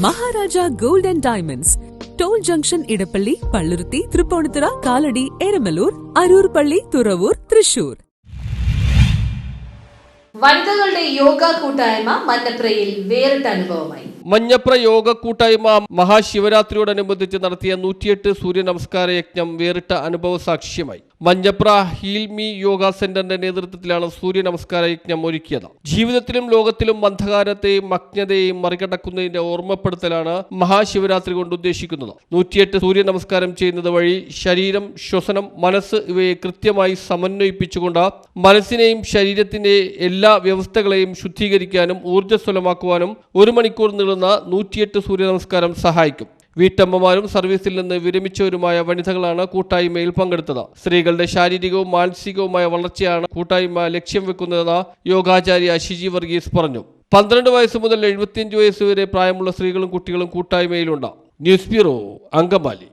Maharaja gold and diamonds, toll junction, Edappally, Palluruthy, Tripunithura, Kalady, Eramalloor, Aroor പള്ളി, തുറവൂർ, തൃശൂർ. വനിതകളുടെ യോഗ കൂട്ടായ്മ മഞ്ഞപ്രയിൽ വേറിട്ട അനുഭവമായി. മഞ്ഞപ്ര യോഗ കൂട്ടായ്മ മഹാശിവരാത്രിയോടനുബന്ധിച്ച് നടത്തിയ 108 സൂര്യ നമസ്കാര യജ്ഞം വേറിട്ട അനുഭവ സാക്ഷ്യമായി. മഞ്ഞപ്ര ഹീൽമി യോഗ സെന്ററിന്റെ നേതൃത്വത്തിലാണ് സൂര്യ നമസ്കാര യജ്ഞം ഒരുക്കിയത്. ജീവിതത്തിലും ലോകത്തിലും അന്ധകാരത്തെയും അജ്ഞതയെയും മറികടക്കുന്നതിന്റെ ഓർമ്മപ്പെടുത്തലാണ് മഹാശിവരാത്രി കൊണ്ട് ഉദ്ദേശിക്കുന്നത്. 108 സൂര്യ നമസ്കാരം ചെയ്യുന്നത് വഴി ശരീരം, ശ്വസനം, മനസ്സ് ഇവയെ കൃത്യമായി സമന്വയിപ്പിച്ചുകൊണ്ട് മനസ്സിനെയും ശരീരത്തിന്റെ എല്ലാ വ്യവസ്ഥകളെയും ശുദ്ധീകരിക്കാനും ഊർജ്ജസ്വലമാക്കുവാനും 1 മണിക്കൂർ നീളുന്ന 108 സൂര്യ നമസ്കാരം സഹായിക്കും. വീട്ടമ്മമാരും സർവീസിൽ നിന്ന് വിരമിച്ചവരുമായ വനിതകളാണ് കൂട്ടായ്മയിൽ പങ്കെടുത്തത്. സ്ത്രീകളുടെ ശാരീരികവും മാനസികവുമായ വളർച്ചയാണ് കൂട്ടായ്മ ലക്ഷ്യം വെക്കുന്നതെന്ന് യോഗാചാര്യ ഷിജി വർഗീസ് പറഞ്ഞു. 12 വയസ്സ് മുതൽ 75 വയസ്സ് വരെ പ്രായമുള്ള സ്ത്രീകളും കുട്ടികളും കൂട്ടായ്മയിലുണ്ട്. News bureau, Angamaly.